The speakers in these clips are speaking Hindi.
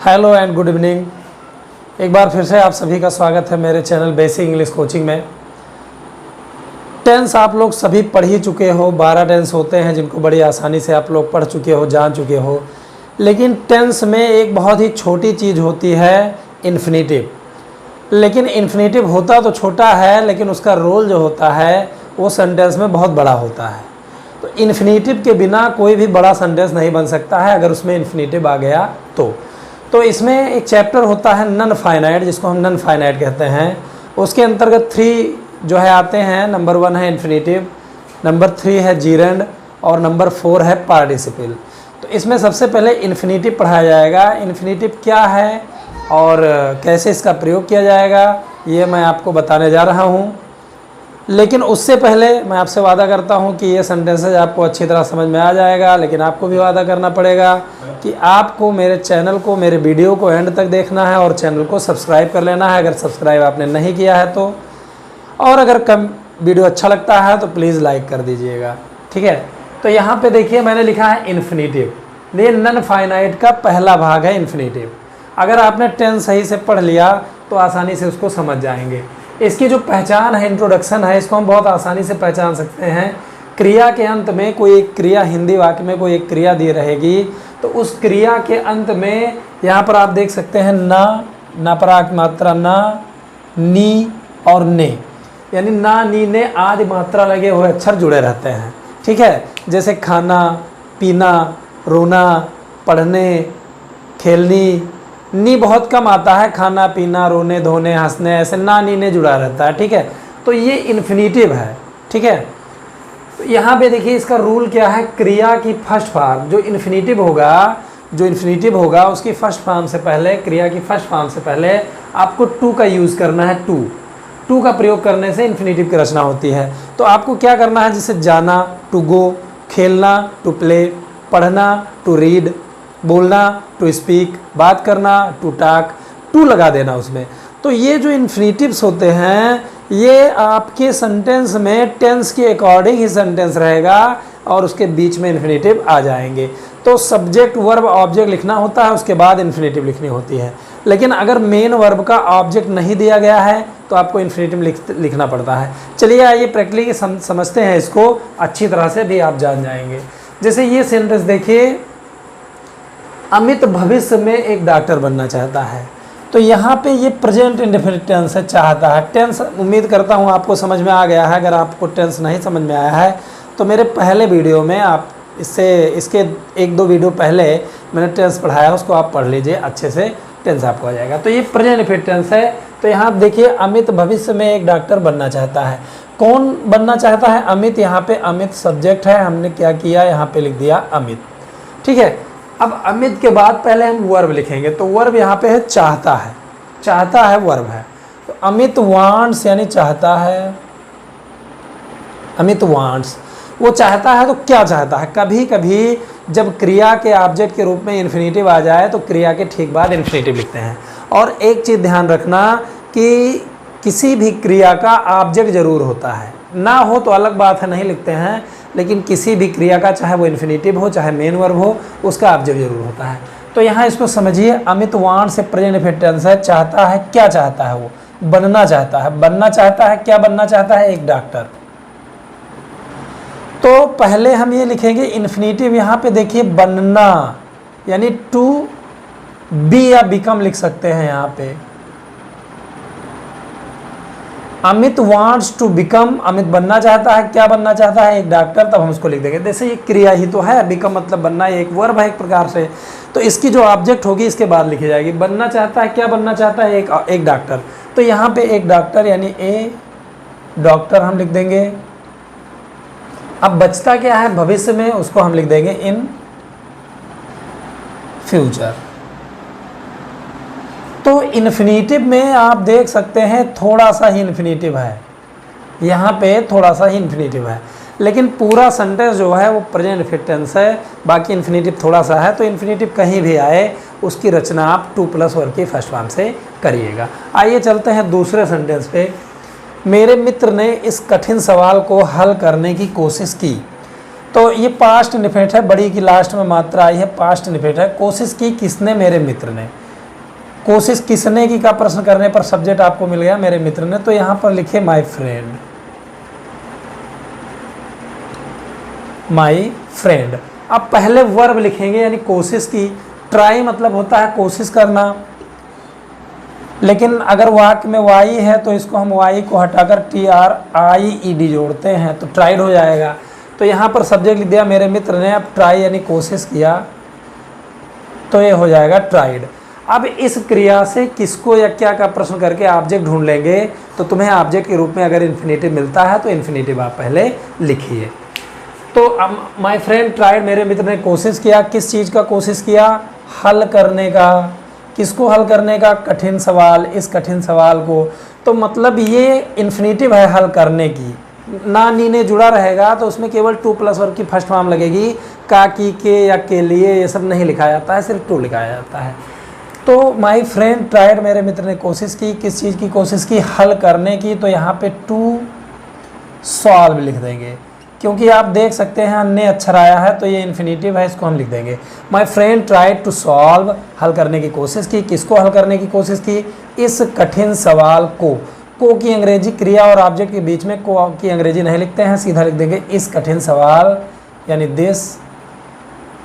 Hello and good evening. एक बार फिर से आप सभी का स्वागत है मेरे चैनल बेसिक इंग्लिश कोचिंग में। टेंस आप लोग सभी पढ़ ही चुके हो। 12 टेंस होते हैं जिनको बड़ी आसानी से आप लोग पढ़ चुके हो, जान चुके हो। लेकिन टेंस में एक बहुत ही छोटी चीज़ होती है, इन्फिनेटिव। लेकिन इन्फिनेटिव होता तो छोटा है, लेकिन उसका रोल जो होता है वो सेंटेंस में बहुत बड़ा होता है। तो इन्फिनेटिव के बिना कोई भी बड़ा सेंटेंस नहीं बन सकता है अगर उसमें इन्फिनेटिव आ गया तो इसमें एक चैप्टर होता है नन फाइनाइट, जिसको हम नन फाइनाइट कहते हैं। उसके अंतर्गत 3 जो है आते हैं। नंबर 1 है इन्फिनेटिव, नंबर 3 है जीरेंड और नंबर 4 है पार्टिसिपल। तो इसमें सबसे पहले इन्फिनेटिव पढ़ाया जाएगा। इन्फिनेटिव क्या है और कैसे इसका प्रयोग किया जाएगा ये मैं आपको बताने जा रहा हूँ। लेकिन उससे पहले मैं आपसे वादा करता हूँ कि ये सेंटेंसेज आपको अच्छी तरह समझ में आ जाएगा। लेकिन आपको भी वादा करना पड़ेगा कि आपको मेरे चैनल को, मेरे वीडियो को एंड तक देखना है और चैनल को सब्सक्राइब कर लेना है अगर सब्सक्राइब आपने नहीं किया है तो। और अगर वीडियो अच्छा लगता है तो प्लीज़ लाइक कर दीजिएगा, ठीक है। तो यहाँ पे देखिए मैंने लिखा है इन्फिनेटिव। ये नन फाइनाइट का पहला भाग है इन्फिनेटिव। अगर आपने टेंस सही से पढ़ लिया तो आसानी से उसको समझ जाएंगे। इसकी जो पहचान है, इंट्रोडक्शन है, इसको हम बहुत आसानी से पहचान सकते हैं। क्रिया के अंत में कोई एक क्रिया, हिंदी वाक्य में कोई एक क्रिया दी रहेगी तो उस क्रिया के अंत में यहाँ पर आप देख सकते हैं ना पराग मात्रा ना, नी और ने, यानी ना, नी, ने आदि मात्रा लगे हुए अक्षर जुड़े रहते हैं, ठीक है। जैसे खाना, पीना, रोना, पढ़ने, खेलनी। नी बहुत कम आता है, खाना, पीना, रोने, धोने, हंसने, ऐसे ना, नी, ने जुड़ा रहता है, ठीक है। तो ये इन्फिनेटिव है, ठीक है। तो यहाँ पे देखिए इसका रूल क्या है। क्रिया की फर्स्ट फॉर्म जो इन्फिनेटिव होगा उसकी फर्स्ट फॉर्म से पहले, क्रिया की फर्स्ट फॉर्म से पहले आपको टू का यूज़ करना है। टू का प्रयोग करने से इन्फिनेटिव की रचना होती है। तो आपको क्या करना है, जैसे जाना, टू गो, खेलना, टू प्ले, पढ़ना, टू रीड, बोलना, टू स्पीक, बात करना, टू टॉक, टू लगा देना उसमें। तो ये जो इन्फिनेटिव्स होते हैं ये आपके सेंटेंस में टेंस के अकॉर्डिंग ही सेंटेंस रहेगा और उसके बीच में इन्फिनेटिव आ जाएंगे। तो सब्जेक्ट, वर्ब, ऑब्जेक्ट लिखना होता है, उसके बाद इन्फिनेटिव लिखनी होती है। लेकिन अगर मेन वर्ब का ऑब्जेक्ट नहीं दिया गया है तो आपको इन्फिनेटिव लिखना पड़ता है। चलिए आइए प्रैक्टिकली समझते हैं इसको, अच्छी तरह से भी आप जान जाएंगे। जैसे ये सेंटेंस देखिए, अमित भविष्य में एक डॉक्टर बनना चाहता है। तो यहाँ पे ये प्रेजेंट इंडेफिनिट टेंस है, चाहता है। टेंस उम्मीद करता हूँ आपको समझ में आ गया है। अगर आपको टेंस नहीं समझ में आया है तो मेरे पहले वीडियो में आप इसके 1-2 वीडियो पहले मैंने टेंस पढ़ाया, उसको आप पढ़ लीजिए, अच्छे से टेंस आपको आ जाएगा। तो ये प्रेजेंट इंडेफिनिट टेंस है। तो यहाँ देखिए अमित भविष्य में एक डॉक्टर बनना चाहता है। कौन बनना चाहता है? अमित। यहाँ पे अमित सब्जेक्ट है, हमने क्या किया, यहाँ पे लिख दिया अमित, ठीक है। अब अमित के बाद पहले हम वर्ब लिखेंगे। तो वर्ब यहाँ पे है चाहता है, चाहता है वर्ब है। तो अमित वांट्स यानी चाहता है, अमित वांट्स, वो चाहता है। तो क्या चाहता है? कभी कभी जब क्रिया के ऑब्जेक्ट के रूप में इन्फिनेटिव आ जाए तो क्रिया के ठीक बाद इन्फिनेटिव लिखते हैं। और एक चीज़ ध्यान रखना कि किसी भी क्रिया का ऑब्जेक्ट जरूर होता है, ना हो तो अलग बात है, नहीं लिखते हैं। लेकिन किसी भी क्रिया का, चाहे वो इन्फिनेटिव हो चाहे मेन वर्ब हो, उसका ऑब्जेक्ट जरूर होता है। तो यहाँ इसको समझिए, अमित वांट से प्रेजेंट इंडेफिनिट टेंस है। चाहता है, क्या चाहता है? वो बनना चाहता है। बनना चाहता है, क्या बनना चाहता है? एक डॉक्टर। तो पहले हम ये लिखेंगे इन्फिनेटिव। यहाँ पे देखिए बनना यानी टू बी या बिकम लिख सकते हैं। यहाँ पे Amit wants to become, Amit बनना चाहता है, क्या बनना चाहता है? एक डॉक्टर। तब हम उसको लिख देंगे। जैसे ये क्रिया ही तो है, बिकम मतलब बनना, ये एक वर्ब है एक प्रकार से। तो इसकी जो ऑब्जेक्ट होगी इसके बाद लिखी जाएगी। बनना चाहता है, क्या बनना चाहता है? एक डॉक्टर। तो यहाँ पे एक डॉक्टर यानी ए डॉक्टर हम लिख देंगे। अब बचता क्या है भविष्य में, उसको हम लिख देंगे इन फ्यूचर। तो इन्फिनेटिव में आप देख सकते हैं थोड़ा सा ही इन्फिनेटिव है, यहाँ पे थोड़ा सा ही इन्फिनेटिव है। लेकिन पूरा सेंटेंस जो है वो प्रेजेंट इंडेफिनिट टेंस है, बाकी इन्फिनेटिव थोड़ा सा है। तो इन्फिनेटिव कहीं भी आए उसकी रचना आप 2+ वर्ब की फर्स्ट फॉर्म से करिएगा। आइए चलते हैं दूसरे सेंटेंस पे। मेरे मित्र ने इस कठिन सवाल को हल करने की कोशिश की। तो ये पास्ट इंडेफिनिट है, बड़ी की लास्ट में मात्रा आई है, पास्ट इंडेफिनिट है। कोशिश की किसने? मेरे मित्र ने। कोशिश किसने की का प्रश्न करने पर सब्जेक्ट आपको मिल गया मेरे मित्र ने, तो यहाँ पर लिखे माई फ्रेंड, माई फ्रेंड। अब पहले वर्ब लिखेंगे यानी कोशिश की। ट्राई मतलब होता है कोशिश करना, लेकिन अगर वाक्य में वाई है तो इसको हम वाई को हटाकर TRIED जोड़ते हैं तो ट्राइड हो जाएगा। तो यहाँ पर सब्जेक्ट लिख दिया मेरे मित्र ने, अब ट्राई यानी कोशिश किया तो ये हो जाएगा ट्राइड। अब इस क्रिया से किसको या क्या का प्रश्न करके ऑब्जेक्ट ढूंढ लेंगे, तो तुम्हें ऑब्जेक्ट के रूप में अगर इन्फिनेटिव मिलता है तो इन्फिनेटिव आप पहले लिखिए। तो माय फ्रेंड ट्राइड, मेरे मित्र ने कोशिश किया। किस चीज़ का कोशिश किया? हल करने का। किसको हल करने का? कठिन सवाल, इस कठिन सवाल को। तो मतलब ये इन्फिनेटिव है हल करने की। ना नी ने जुड़ा रहेगा तो उसमें केवल 2+ वर्ब की फर्स्ट फॉर्म लगेगी। का, की, के या के लिए ये सब नहीं लिखा जाता है, सिर्फ टू लिखाया जाता है। तो माय फ्रेंड ट्राइड, मेरे मित्र ने कोशिश की। किस चीज़ की कोशिश की? हल करने की। तो यहाँ पे टू सॉल्व लिख देंगे, क्योंकि आप देख सकते हैं अन्य अक्षर आया है तो ये इन्फिनेटिव है, इसको हम लिख देंगे। My friend tried to solve, हल करने की कोशिश की। किसको हल करने की कोशिश की? इस कठिन सवाल को। को की अंग्रेजी क्रिया और ऑब्जेक्ट के बीच में को की अंग्रेजी नहीं लिखते हैं, सीधा लिख देंगे इस कठिन सवाल, यानी दिस।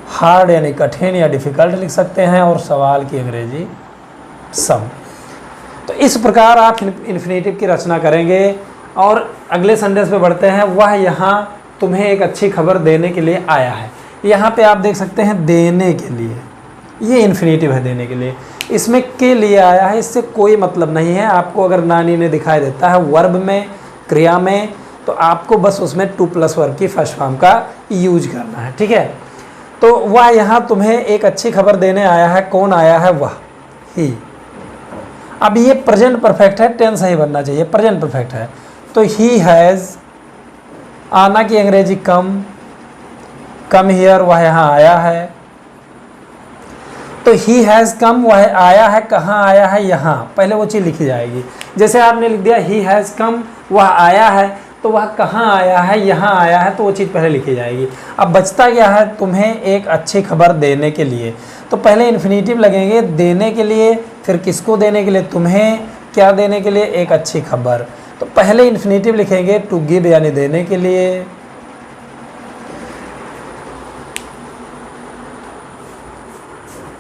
हार्ड यानी कठिन या डिफ़िकल्ट लिख सकते हैं, और सवाल की अंग्रेजी सम। तो इस प्रकार आप इन्फिनेटिव की रचना करेंगे। और अगले सेंटेंस पे बढ़ते हैं। वह यहाँ तुम्हें एक अच्छी खबर देने के लिए आया है। यहाँ पे आप देख सकते हैं देने के लिए, ये इन्फिनेटिव है देने के लिए। इसमें के लिए आया है, इससे कोई मतलब नहीं है। आपको अगर नानी ने दिखाई देता है वर्ब में, क्रिया में, तो आपको बस उसमें 2+ वर्ब की फर्स्ट फॉर्म का यूज करना है, ठीक है। तो वह यहाँ तुम्हें एक अच्छी खबर देने आया है। कौन आया है? वह, ही। अब ये प्रेजेंट परफेक्ट है, टेंस सही बनना चाहिए, प्रेजेंट परफेक्ट है। तो ही हैज़, आना की अंग्रेजी कम, कम हियर, वह यहाँ आया है। तो ही हैज़ कम, वह आया है। कहाँ आया है? यहाँ। पहले वो चीज़ लिखी जाएगी। जैसे आपने लिख दिया ही हैज़ कम, वह आया है, तो वह कहाँ आया है? यहाँ आया है, तो वो चीज़ पहले लिखी जाएगी। अब बचता क्या है? तुम्हें एक अच्छी खबर देने के लिए। तो पहले इन्फिनेटिव लगेंगे देने के लिए, फिर किसको देने के लिए? तुम्हें। क्या देने के लिए? एक अच्छी खबर। तो पहले इन्फिनेटिव लिखेंगे टू गिव यानी देने के लिए।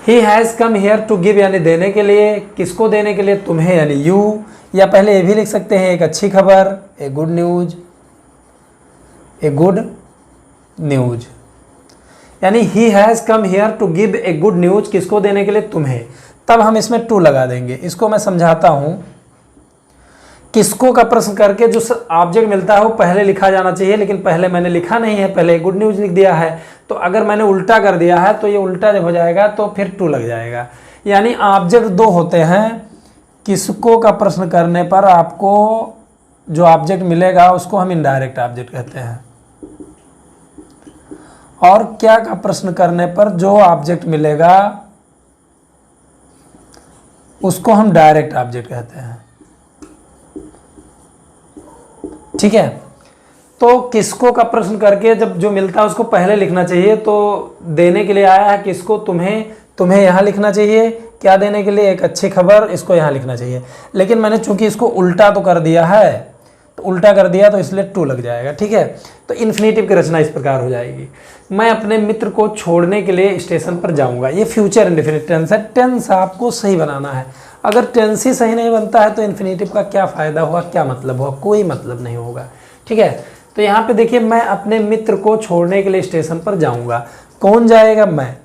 He has come here to give यानी देने के लिए। किसको देने के लिए? तुम्हें यानी यू। या पहले ये भी लिख सकते हैं एक अच्छी खबर, a good news, a good news. यानी he has come here to give a good news, किसको देने के लिए? तुम्हें। तब हम इसमें टू लगा देंगे। इसको मैं समझाता हूँ। किसको का प्रश्न करके जो ऑब्जेक्ट मिलता है वो पहले लिखा जाना चाहिए, लेकिन पहले मैंने लिखा नहीं है, पहले गुड न्यूज़ लिख दिया है। तो अगर मैंने उल्टा कर दिया है तो ये उल्टा जब हो जाएगा तो फिर टू लग जाएगा। यानी ऑब्जेक्ट दो होते हैं। किसको का प्रश्न करने पर आपको जो ऑब्जेक्ट मिलेगा उसको हम इनडायरेक्ट ऑब्जेक्ट कहते हैं, और क्या का प्रश्न करने पर जो ऑब्जेक्ट मिलेगा उसको हम डायरेक्ट ऑब्जेक्ट कहते हैं, ठीक है। तो किसको का प्रश्न करके जब जो मिलता है उसको पहले लिखना चाहिए। तो देने के लिए आया है किसको? तुम्हें। तुम्हें यहाँ लिखना चाहिए। क्या देने के लिए? एक अच्छी खबर, इसको यहाँ लिखना चाहिए। लेकिन मैंने चूंकि इसको उल्टा तो कर दिया है, तो उल्टा कर दिया तो इसलिए टू लग जाएगा, ठीक है। तो इन्फिनेटिव की रचना इस प्रकार हो जाएगी। मैं अपने मित्र को छोड़ने के लिए स्टेशन पर जाऊँगा। ये फ्यूचर इंडेफिनिट टेंस है। टेंस आपको सही बनाना है। अगर टेंस ही सही नहीं बनता है तो इन्फिनेटिव का क्या फ़ायदा हुआ, क्या मतलब हुआ? कोई मतलब नहीं होगा, ठीक है। तो यहाँ पे देखिए, मैं अपने मित्र को छोड़ने के लिए स्टेशन पर जाऊँगा। कौन जाएगा? मैं।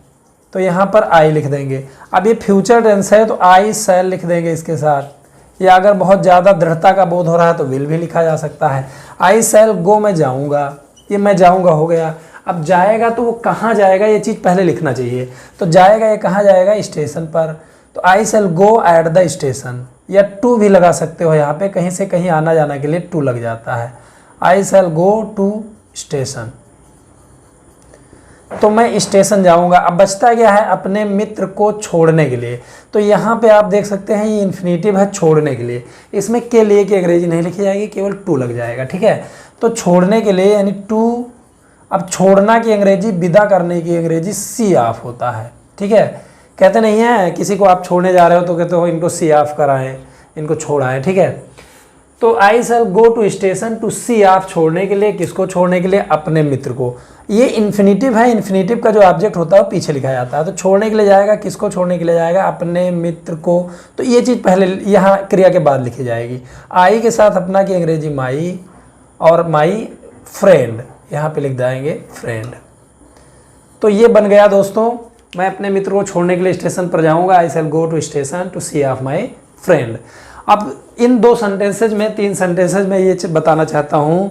तो यहाँ पर आई लिख देंगे। अब ये फ्यूचर टेंस है तो आई शैल लिख देंगे इसके साथ। या अगर बहुत ज़्यादा दृढ़ता का बोध हो रहा है तो विल भी लिखा जा सकता है। आई शैल गो, मैं जाऊँगा। ये मैं जाऊँगा हो गया। अब जाएगा तो वो कहाँ जाएगा, ये चीज़ पहले लिखना चाहिए। तो जाएगा, ये कहाँ जाएगा? स्टेशन पर। तो I shall go at the station, या टू भी लगा सकते हो यहाँ पे, कहीं से कहीं आना जाना के लिए टू लग जाता है। आई शैल गो टू स्टेशन, तो मैं स्टेशन जाऊंगा। अब बचता क्या है? अपने मित्र को छोड़ने के लिए। तो यहाँ पे आप देख सकते हैं ये इन्फिनेटिव है छोड़ने के लिए। इसमें के लिए की अंग्रेजी नहीं लिखी जाएगी, केवल टू लग जाएगा, ठीक है। तो छोड़ने के लिए यानी टू। अब छोड़ना की अंग्रेजी, विदा करने की अंग्रेजी सी ऑफ होता है, ठीक है। कहते नहीं है किसी को आप छोड़ने जा रहे हो तो कहते हो इनको सी ऑफ कराएं, इनको छोड़ाएं, ठीक है। तो I shall go to station to see off, छोड़ने के लिए, किसको छोड़ने के लिए? अपने मित्र को। ये इन्फिनेटिव है, इन्फिनेटिव का जो ऑब्जेक्ट होता है वो पीछे लिखा जाता है। तो छोड़ने के लिए जाएगा, किसको छोड़ने के लिए जाएगा? अपने मित्र को। तो ये चीज़ पहले यहाँ क्रिया के बाद लिखी जाएगी। आई के साथ अपना की अंग्रेजी माई, और माई फ्रेंड यहाँ पे लिख जाएंगे फ्रेंड। तो ये बन गया दोस्तों, मैं अपने मित्र को छोड़ने के लिए स्टेशन पर जाऊँगा, I shall go to station to see off my friend. अब इन 2 सेंटेंसेज में, 3 सेंटेंसेज में ये बताना चाहता हूँ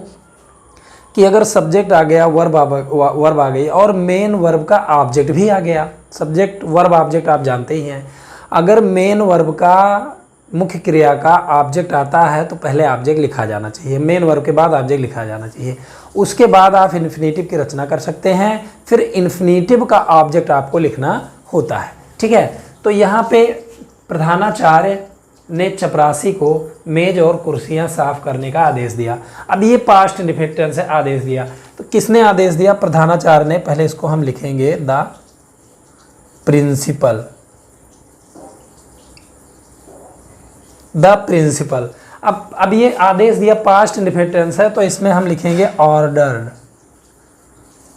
कि अगर सब्जेक्ट आ गया, वर्ब आ गई और मेन वर्ब का ऑब्जेक्ट भी आ गया। सब्जेक्ट वर्ब ऑब्जेक्ट आप जानते ही हैं। अगर मेन वर्ब का, मुख्य क्रिया का ऑब्जेक्ट आता है तो पहले ऑब्जेक्ट लिखा जाना चाहिए, मेन वर्ब के बाद ऑब्जेक्ट लिखा जाना चाहिए। उसके बाद आप इन्फिनेटिव की रचना कर सकते हैं, फिर इन्फिनेटिव का ऑब्जेक्ट आपको लिखना होता है, ठीक है। तो यहाँ पे प्रधानाचार्य ने चपरासी को मेज और कुर्सियां साफ करने का आदेश दिया। अब ये पास्ट इंडेफिनिट टेंस से आदेश दिया, तो किसने आदेश दिया? प्रधानाचार्य ने। पहले इसको हम लिखेंगे द प्रिंसिपल, द प्रिंसिपल। अब ये आदेश दिया, पास्ट इंडेफिनिट टेंस है, तो इसमें हम लिखेंगे ऑर्डर्ड।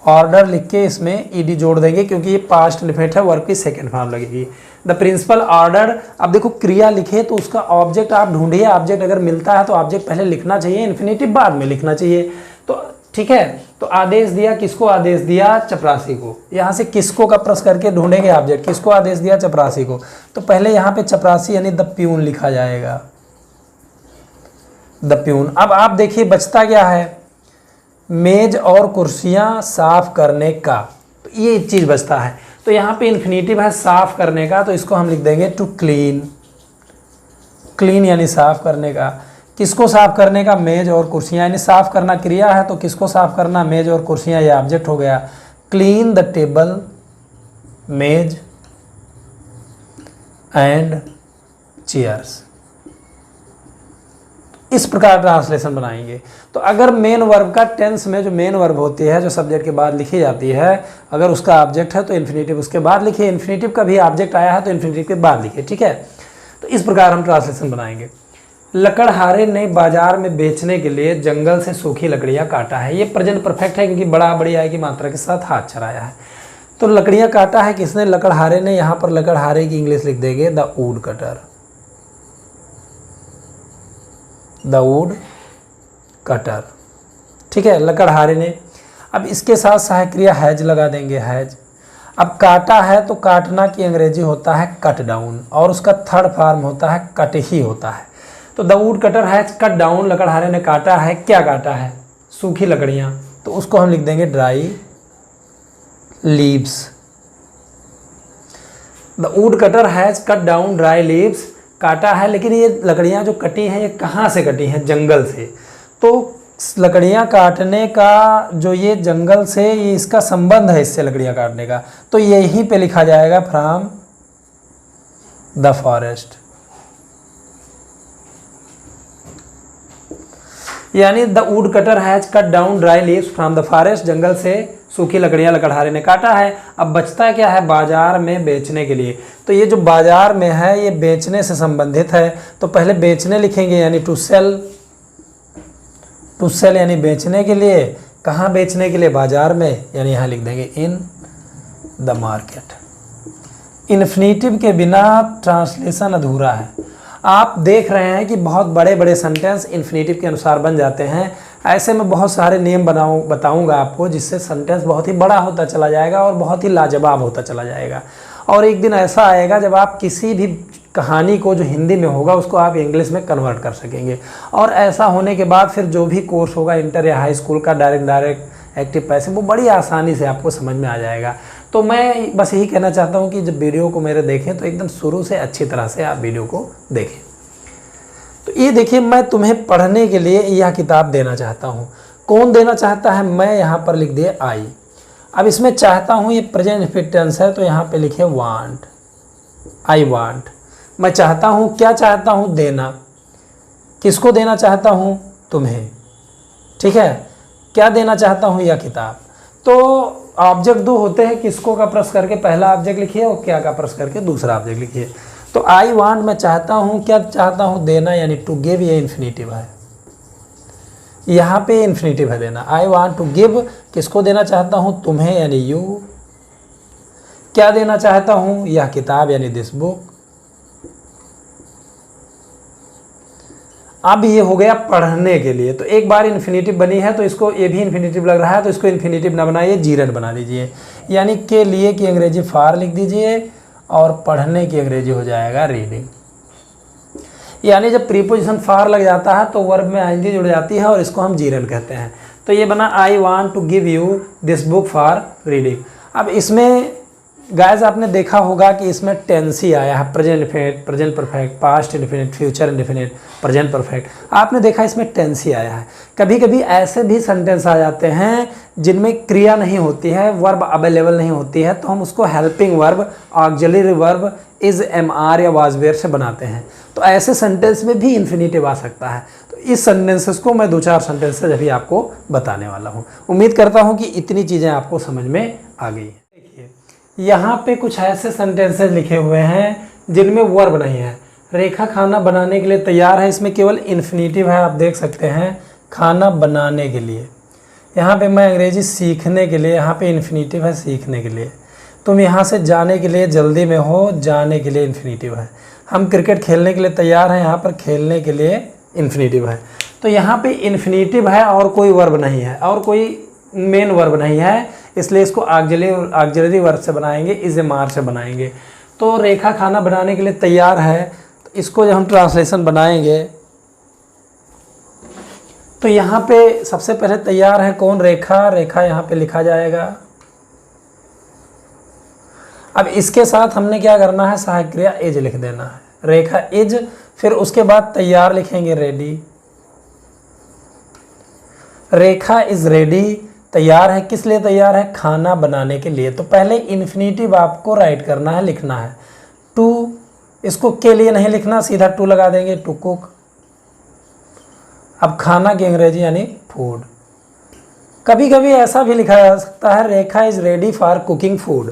ऑर्डर लिख के इसमें ईडी जोड़ देंगे क्योंकि ये पास्ट इंडेफिनिट है, वर्ब की सेकंड फॉर्म लगेगी। The principal order. अब देखो क्रिया लिखे तो उसका ऑब्जेक्ट आप ढूंढिए, ऑब्जेक्ट अगर मिलता है तो ऑब्जेक्ट पहले लिखना चाहिए, इन्फिनेटिव बाद में लिखना चाहिए। तो ठीक है, तो आदेश दिया, किसको आदेश दिया? चपरासी को। यहाँ से किसको का प्रेस करके ढूंढेंगे ऑब्जेक्ट, किसको आदेश दिया? चपरासी को। तो पहले यहाँ पे चपरासी यानी द प्यून लिखा जाएगा, द प्यून। अब आप देखिए बचता क्या है? मेज और कुर्सियां साफ करने का, तो ये एक चीज़ बचता है। तो यहाँ पे इन्फिनेटिव है साफ करने का, तो इसको हम लिख देंगे टू क्लीन। क्लीन यानी साफ करने का। किसको साफ करने का? मेज और कुर्सियां, यानी साफ करना क्रिया है तो किसको साफ करना? मेज और कुर्सियां, ये ऑब्जेक्ट हो गया। क्लीन द टेबल, मेज एंड चेयर्स। इस प्रकार ट्रांसलेशन बनाएंगे। तो अगर मेन वर्ब का टेंस में जो मेन वर्ब होती है, जो सब्जेक्ट के बाद लिखी जाती है, अगर उसका ऑब्जेक्ट है तो इन्फिनेटिव उसके बाद लिखिए, इन्फिनेटिव का भी ऑब्जेक्ट आया है तो इन्फिनेटिव के बाद लिखिए, ठीक है। तो इस प्रकार हम ट्रांसलेशन बनाएंगे। लकड़हारे ने बाजार में बेचने के लिए जंगल से सूखी लकड़ियाँ काटा है। ये प्रेजेंट परफेक्ट है क्योंकि बड़ा बड़ी आय की मात्रा के साथ हाथ चलाया है। तो लकड़ियाँ काटा है किसने? लकड़हारे ने। यहाँ पर लकड़हारे की इंग्लिश लिख देंगे the wood cutter, the wood cutter, ठीक है, लकड़हारे ने। अब इसके साथ सहायक क्रिया हैज लगा देंगे, हैज। अब काटा है तो काटना की अंग्रेजी होता है कट डाउन, और उसका थर्ड फॉर्म होता है कट ही होता है। तो the wood cutter has cut down, लकड़हारे ने काटा है, क्या काटा है? सूखी लकड़ियाँ, तो उसको हम लिख देंगे dry leaves. The wood cutter has cut down dry leaves, काटा है, लेकिन ये लकड़ियाँ जो कटी हैं ये कहाँ से कटी हैं? जंगल से। तो लकड़ियाँ काटने का जो ये जंगल से, ये इसका संबंध है इससे, लकड़ियाँ काटने का, तो यहीं पे लिखा जाएगा फ्रॉम द फॉरेस्ट, यानी the wood cutter has cut down dry leaves from the forest, जंगल से सूखी लकड़ियाँ लकड़हारे ने काटा है। अब बचता क्या है? बाजार में बेचने के लिए। तो ये जो बाजार में है ये बेचने से संबंधित है, तो पहले बेचने लिखेंगे यानी टू सेल, टू सेल यानी बेचने के लिए। कहाँ बेचने के लिए? बाजार में, यानी यहाँ लिख देंगे इन द मार्केट। इन्फिनेटिव के बिना ट्रांसलेशन अधूरा है। आप देख रहे हैं कि बहुत बड़े बड़े सेंटेंस इन्फिनेटिव के अनुसार बन जाते हैं। ऐसे में बहुत सारे नियम बताऊंगा आपको, जिससे सेंटेंस बहुत ही बड़ा होता चला जाएगा और बहुत ही लाजवाब होता चला जाएगा। और एक दिन ऐसा आएगा जब आप किसी भी कहानी को जो हिंदी में होगा उसको आप इंग्लिश में कन्वर्ट कर सकेंगे। और ऐसा होने के बाद फिर जो भी कोर्स होगा इंटर या हाई स्कूल का, डायरेक्ट एक्टिव पैसिव, वो बड़ी आसानी से आपको समझ में आ जाएगा। तो मैं बस यही कहना चाहता हूँ कि जब वीडियो को मेरे देखें तो एकदम शुरू से अच्छी तरह से आप वीडियो को देखें। तो ये देखिए, मैं तुम्हें पढ़ने के लिए यह किताब देना चाहता हूँ। कौन देना चाहता है? मैं यहाँ पर लिख दिए आई। अब इसमें चाहता हूँ, ये प्रेजेंट इंडेफिनिट टेंस है, तो यहाँ पे लिखे वांट, आई वांट। मैं चाहता हूँ, क्या चाहता हूँ? देना। किसको देना चाहता हूँ? तुम्हें, ठीक है। क्या देना चाहता हूँ? यह किताब। तो ऑब्जेक्ट दो होते हैं, किसको का प्रेस करके पहला ऑब्जेक्ट लिखिए और क्या का प्रेस करके दूसरा ऑब्जेक्ट लिखिए। तो आई वांट मैं चाहता हूँ, क्या चाहता हूँ देना, यानी टू गिव, ये इन्फिनेटिव है, यहाँ पे इन्फिनेटिव है देना। आई वांट टू गिव किसको देना चाहता हूँ, तुम्हें यानी यू। क्या देना चाहता हूँ, यह किताब यानी दिस बुक। अब ये हो गया पढ़ने के लिए। तो एक बार इन्फिनेटिव बनी है तो इसको, ये भी इन्फिनेटिव लग रहा है तो इसको इन्फिनेटिव ना बनाइए, जीरन बना लीजिए, यानी के लिए की अंग्रेजी फार लिख दीजिए और पढ़ने की अंग्रेजी हो जाएगा रीडिंग। यानी जब प्रीपोजिशन फार लग जाता है तो वर्ब में आइंदी जुड़ जाती है और इसको हम जीरन कहते हैं। तो ये बना I want to give you this book for reading. अब इसमें गाइस आपने देखा होगा कि इसमें टेंस ही आया है, present indefinite, present perfect, past indefinite, future indefinite, present perfect. आपने देखा इसमें टेंस ही आया है। कभी कभी ऐसे भी सेंटेंस आ जाते हैं जिनमें क्रिया नहीं होती है, वर्ब अवेलेबल नहीं होती है, तो हम उसको helping verb, auxiliary verb, is, am are या वाज वेयर से बनाते हैं। तो ऐसे सेंटेंस में भी इन्फिनेटिव आ सकता है। तो इस सेंटेंसेस को मैं 2-4 सेंटेंसेस अभी आपको बताने वाला हूँ। उम्मीद करता हूँ कि इतनी चीज़ें आपको समझ में आ गई। देखिए यहाँ पे कुछ ऐसे सेंटेंसेस लिखे हुए हैं जिनमें वर्ब नहीं है। रेखा खाना बनाने के लिए तैयार है, इसमें केवल इन्फिनेटिव है, आप देख सकते हैं, खाना बनाने के लिए। यहाँ पे मैं अंग्रेजी सीखने के लिए, यहाँ पे इन्फिनेटिव है, सीखने के लिए। तुम यहाँ से जाने के लिए जल्दी में हो, जाने के लिए इन्फिनेटिव है। हम क्रिकेट खेलने के लिए तैयार हैं, यहाँ पर खेलने के लिए इन्फिनेटिव है। तो यहाँ पे इन्फिनेटिव है और कोई वर्ब नहीं है और कोई मेन वर्ब नहीं है, इसलिए इसको ऑक्सिलरी वर्ब से बनाएंगे, इज, एम आर से बनाएंगे। तो रेखा खाना बनाने के लिए तैयार है, तो इसको जब हम ट्रांसलेशन बनाएंगे तो यहाँ पे सबसे पहले तैयार है कौन, रेखा। रेखा यहाँ पे लिखा जाएगा। अब इसके साथ हमने क्या करना है, सहायक क्रिया इज लिख देना है, रेखा इज। फिर उसके बाद तैयार लिखेंगे रेडी। रेखा इज रेडी, तैयार है, किस लिए तैयार है, खाना बनाने के लिए। तो पहले इन्फिनेटिव आपको राइट करना है, लिखना है टू। इसको के लिए नहीं लिखना, सीधा टू लगा देंगे, टू कुक। अब खाना की अंग्रेजी यानी फूड। कभी कभी ऐसा भी लिखा जा सकता है, Rekha is ready for cooking food.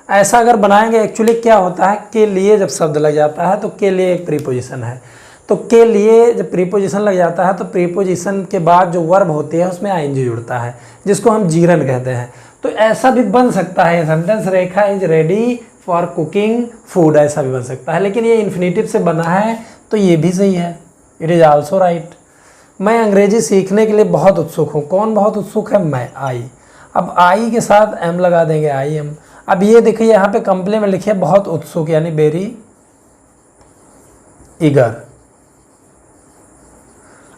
ऐसा अगर बनाएंगे, एक्चुअली क्या होता है, के लिए जब शब्द लग जाता है तो के लिए एक प्रीपोजिशन है, तो के लिए जब प्रीपोजिशन लग जाता है तो प्रीपोजिशन के बाद जो वर्ब होती है उसमें आईएनजी जुड़ता है, जिसको हम जीरन कहते हैं। तो ऐसा भी बन सकता है sentence, Rekha is ready for cooking food, ऐसा भी बन सकता है। लेकिन ये इन्फिनेटिव से बना है तो ये भी सही है, इट इज़ आल्सो राइट। मैं अंग्रेजी सीखने के लिए बहुत उत्सुक हूँ। कौन बहुत उत्सुक है, मैं, आई। अब आई के साथ एम लगा देंगे, आई एम। अब ये देखिए यहाँ पे कंप्लीमेंट लिखिए, बहुत उत्सुक यानी very eager,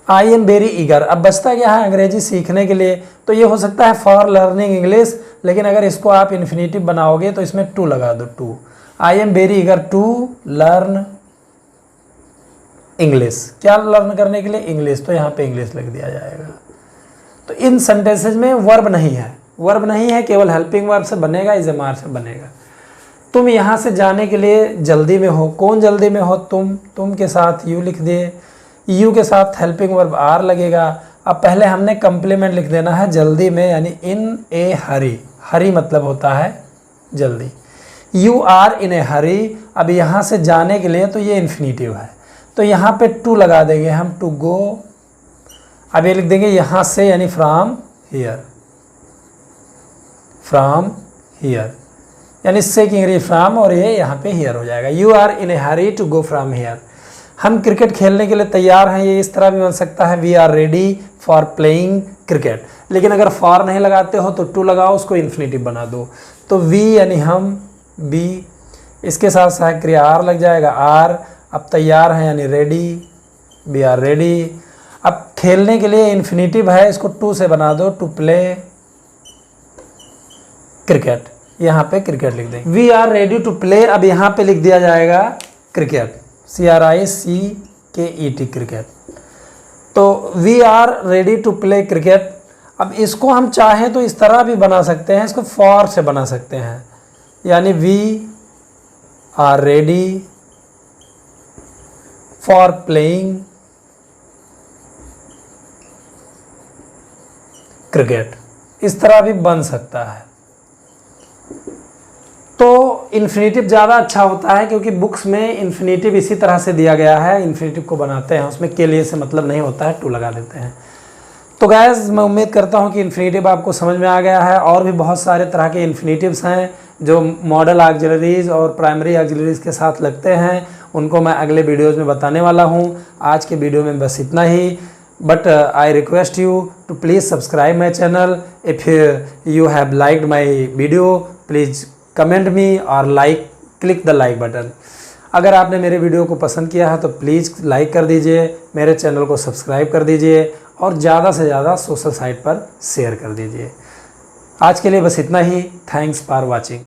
I am very eager. अब बचता क्या है, अंग्रेजी सीखने के लिए, तो ये हो सकता है फॉर लर्निंग इंग्लिश, लेकिन अगर इसको आप इन्फिनेटिव बनाओगे तो इसमें टू लगा दो, to. I am very eager to learn English. क्या लर्न करने के लिए, इंग्लिश, तो यहाँ पे इंग्लिश लिख दिया जाएगा। तो इन सेंटेंसेज में वर्ब नहीं है, वर्ब नहीं है, केवल हेल्पिंग वर्ब से बनेगा, इज, एम, आर से बनेगा। तुम यहाँ से जाने के लिए जल्दी में हो। कौन जल्दी में हो, तुम के साथ यू लिख दिए, यू के साथ हेल्पिंग वर्ब आर लगेगा। अब पहले हमने कंप्लीमेंट लिख देना है जल्दी में, यानी इन ए हरी। हरी मतलब होता है जल्दी। यू आर इन ए हरी। अब यहाँ से जाने के लिए तो ये इन्फिनेटिव है, तो यहाँ पे टू लगा देंगे हम, टू गो। अब ये लिख देंगे यहाँ से, यानी फ्रॉम हियर, फ्रॉम हियर, यानी इससे की अंग्रेजी फ्रॉम और ये यहाँ पे हियर हो जाएगा। You are in a hurry to go from here. हम क्रिकेट खेलने के लिए तैयार हैं, ये इस तरह भी बन सकता है, we are ready for playing cricket. लेकिन अगर फॉर नहीं लगाते हो तो टू लगाओ, उसको इन्फिनेटिव बना दो। तो वी यानी हम, बी, इसके साथ सहायक क्रिया आर लग जाएगा, आर। अब तैयार हैं यानी रेडी, वी आर रेडी। अब खेलने के लिए इन्फिनेटिव है, इसको टू से बना दो, टू प्ले क्रिकेट। यहाँ पे क्रिकेट लिख देंगे, we are ready to play. अब यहाँ पे लिख दिया जाएगा क्रिकेट, CRICKET, क्रिकेट। तो we are ready to play cricket. अब इसको हम चाहें तो इस तरह भी बना सकते हैं, इसको फॉर से बना सकते हैं, यानी we are ready for playing cricket, इस तरह भी बन सकता है। तो इन्फिनेटिव ज़्यादा अच्छा होता है क्योंकि बुक्स में इन्फिनेटिव इसी तरह से दिया गया है, इन्फिनेटिव को बनाते हैं उसमें के लिए से मतलब नहीं होता है, टू लगा देते हैं। तो गाइस मैं उम्मीद करता हूं कि इन्फिनेटिव आपको समझ में आ गया है। और भी बहुत सारे तरह के इन्फिनेटिव्स हैं जो मॉडल ऑक्सिलरीज और प्राइमरी ऑक्सिलरीज के साथ लगते हैं, उनको मैं अगले वीडियोज़ में बताने वाला हूं। आज के वीडियो में बस इतना ही। But I request you to please subscribe my channel. If you have liked my video, please comment me और click the like button. अगर आपने मेरे वीडियो को पसंद किया है तो प्लीज़ लाइक कर दीजिए, मेरे चैनल को सब्सक्राइब कर दीजिए और ज़्यादा से ज़्यादा सोशल साइट पर शेयर कर दीजिए। आज के लिए बस इतना ही। Thanks for watching.